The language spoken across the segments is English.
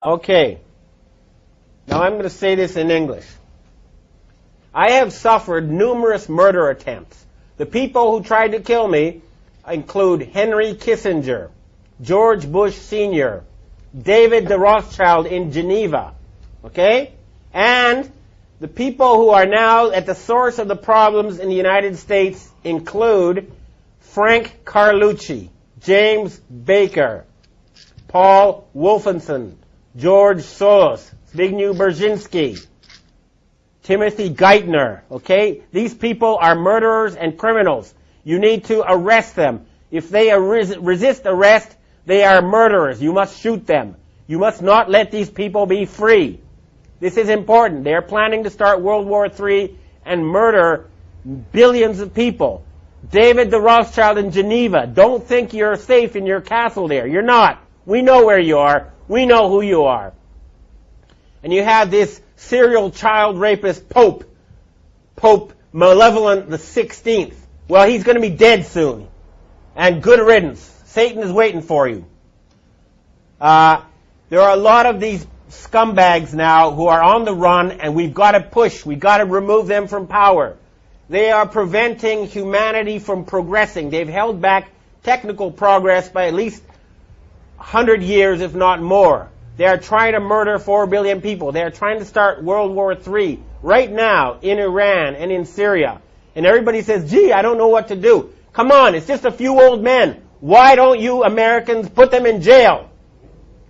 Okay. Now I'm going to say this in English. I have suffered numerous murder attempts. The people who tried to kill me include Henry Kissinger, George Bush Sr., David the Rothschild in Geneva, okay? And the people who are now at the source of the problems in the United States include Frank Carlucci, James Baker, Paul Wolfenson, George Soros, Zbigniew Brzezinski, Timothy Geithner, okay? These people are murderers and criminals. You need to arrest them. If they resist arrest, they are murderers. You must shoot them. You must not let these people be free. This is important. They are planning to start World War III and murder billions of people. David the Rothschild in Geneva, don't think you're safe in your castle there. You're not. We know where you are. We know who you are. And you have this serial child rapist Pope Malevolent the 16th. Well, he's going to be dead soon. And good riddance. Satan is waiting for you. There are a lot of these scumbags now who are on the run, and we've got to push. We've got to remove them from power. They are preventing humanity from progressing. They've held back technical progress by at least 100 years, if not more. They are trying to murder 4 billion people. They are trying to start World War III right now in Iran and in Syria. And everybody says, gee, I don't know what to do. Come on, it's just a few old men. Why don't you Americans put them in jail?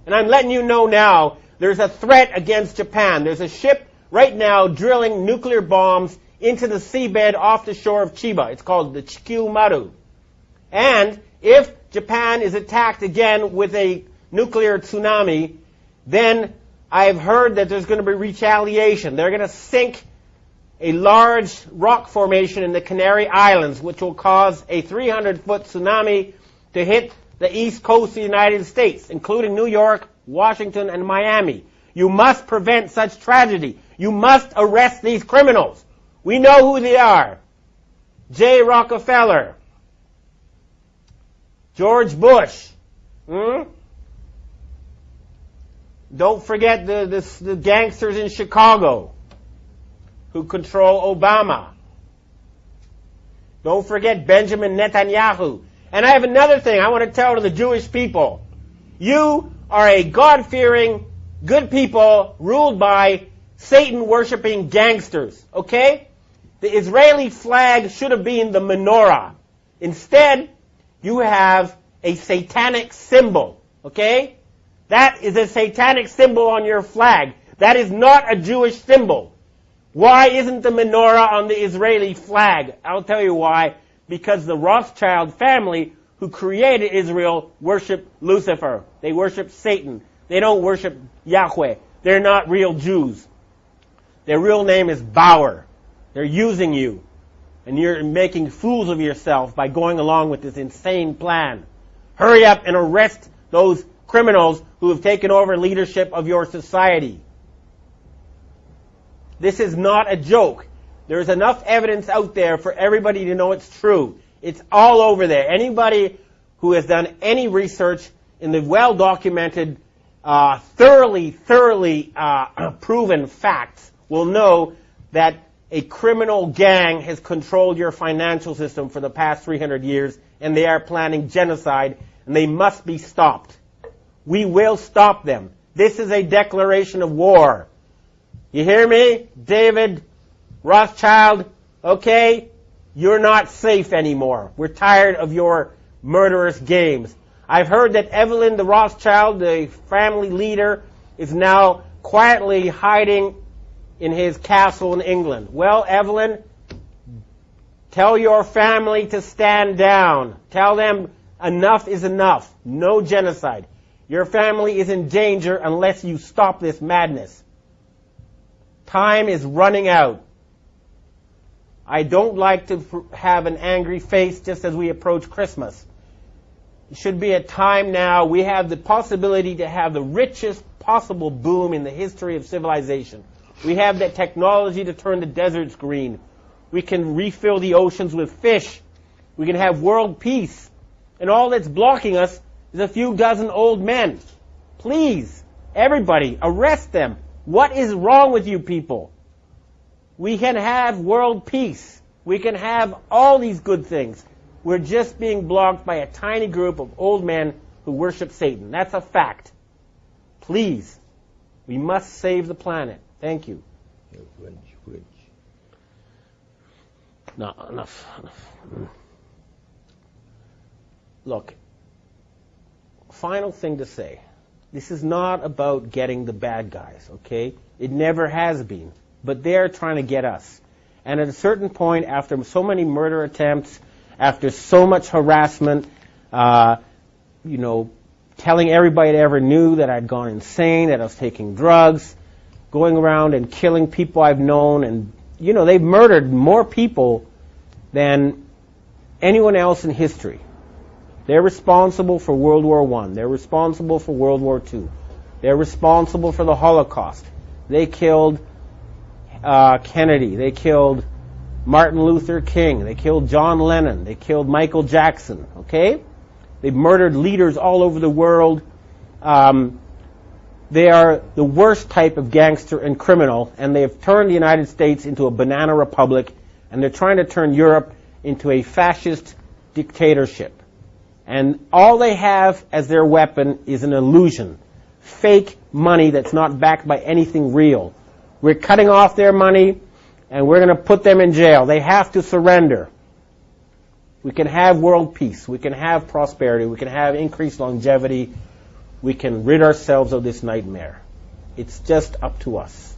And I'm letting you know now, there's a threat against Japan. There's a ship right now drilling nuclear bombs into the seabed off the shore of Chiba. It's called the Chikyu Maru. And if Japan is attacked again with a nuclear tsunami, then I've heard that there's going to be retaliation. They're going to sink a large rock formation in the Canary Islands, which will cause a 300-foot tsunami to hit the east coast of the United States, including New York, Washington, and Miami. You must prevent such tragedy. You must arrest these criminals. We know who they are. J. Rockefeller, George Bush. Don't forget the gangsters in Chicago who control Obama. Don't forget Benjamin Netanyahu. And I have another thing I want to tell to the Jewish people. You are a God-fearing, good people ruled by Satan-worshipping gangsters, okay? The Israeli flag should have been the menorah. Instead, you have a satanic symbol, okay? That is a satanic symbol on your flag. That is not a Jewish symbol. Why isn't the menorah on the Israeli flag? I'll tell you why. Because the Rothschild family who created Israel worship Lucifer. They worship Satan. They don't worship Yahweh. They're not real Jews. Their real name is Bauer. They're using you. And you're making fools of yourself by going along with this insane plan. Hurry up and arrest those criminals who have taken over leadership of your society. This is not a joke. There's enough evidence out there for everybody to know it's true. It's all over there. Anybody who has done any research in the well-documented, thoroughly proven facts will know that a criminal gang has controlled your financial system for the past 300 years, and they are planning genocide, and they must be stopped. We will stop them. This is a declaration of war. You hear me? David Rothschild, okay? You're not safe anymore. We're tired of your murderous games. I've heard that Evelyn the Rothschild, the family leader, is now quietly hiding in his castle in England. Well, Evelyn, tell your family to stand down. Tell them enough is enough. No genocide. Your family is in danger unless you stop this madness. Time is running out. I don't like to have an angry face just as we approach Christmas. It should be a time now. We have the possibility to have the richest possible boom in the history of civilization. We have the technology to turn the deserts green. We can refill the oceans with fish. We can have world peace. And all that's blocking us is a few dozen old men. Please, Everybody, arrest them. What is wrong with you people? We can have world peace. We can have all these good things. We're just being blocked by a tiny group of old men who worship Satan. That's a fact. Please, we must save the planet. Thank you. No, enough. Look, final thing to say. This is not about getting the bad guys, okay? It never has been. But they're trying to get us. And at a certain point, after so many murder attempts, after so much harassment, telling everybody that ever knew that I'd gone insane, that I was taking drugs, going around and killing people I've known, and, they've murdered more people than anyone else in history. They're responsible for World War I. They're responsible for World War II. They're responsible for the Holocaust. They killed Kennedy. They killed Martin Luther King. They killed John Lennon. They killed Michael Jackson. Okay? They've murdered leaders all over the world. They are the worst type of gangster and criminal, and they have turned the United States into a banana republic, and they're trying to turn Europe into a fascist dictatorship. And all they have as their weapon is an illusion. Fake money that's not backed by anything real. We're cutting off their money, and we're going to put them in jail. They have to surrender. We can have world peace. We can have prosperity. We can have increased longevity. We can rid ourselves of this nightmare. It's just up to us.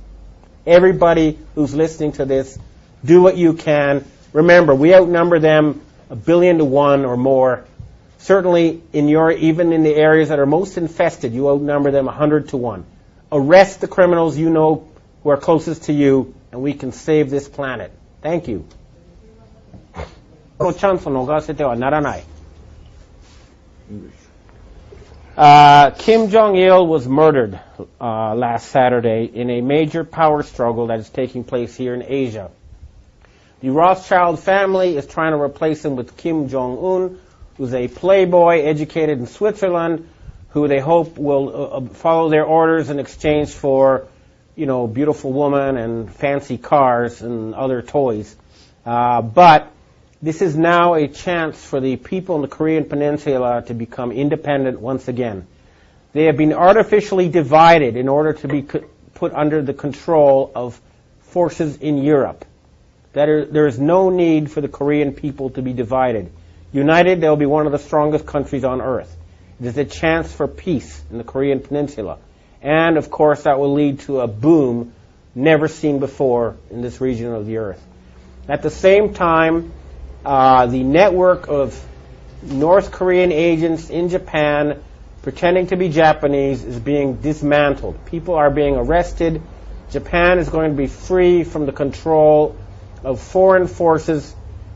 Everybody who's listening to this, do what you can. Remember, we outnumber them 1 billion to 1 or more. Certainly, even in the areas that are most infested, you outnumber them 100 to 1. Arrest the criminals you know who are closest to you, and we can save this planet. Thank you. Kim Jong-il was murdered last Saturday in a major power struggle that is taking place here in Asia. The Rothschild family is trying to replace him with Kim Jong-un, who's a playboy educated in Switzerland, who they hope will follow their orders in exchange for, beautiful women and fancy cars and other toys. But this is now a chance for the people in the Korean Peninsula to become independent once again. They have been artificially divided in order to be put under the control of forces in Europe. There is no need for the Korean people to be divided. United, they'll be one of the strongest countries on earth. It is a chance for peace in the Korean Peninsula. And, of course, that will lead to a boom never seen before in this region of the earth. At the same time, the network of North Korean agents in Japan pretending to be Japanese is being dismantled. People are being arrested. Japan is going to be free from the control of foreign forces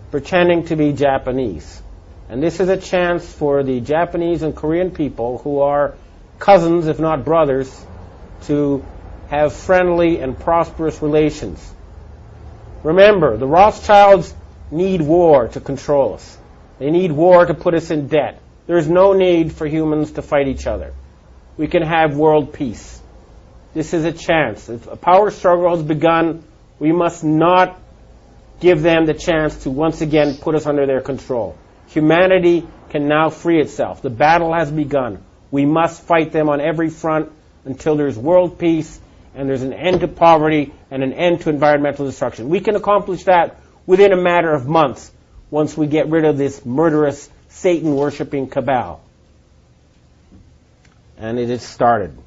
pretending to be Japanese. And this is a chance for the Japanese and Korean people, who are cousins, if not brothers, to have friendly and prosperous relations. Remember, the Rothschilds need war to control us. They need war to put us in debt. There is no need for humans to fight each other. We can have world peace. This is a chance. If a power struggle has begun, we must not give them the chance to once again put us under their control. Humanity can now free itself. The battle has begun. We must fight them on every front until there's world peace and there's an end to poverty and an end to environmental destruction. We can accomplish that within a matter of months once we get rid of this murderous, Satan-worshipping cabal. And it has started.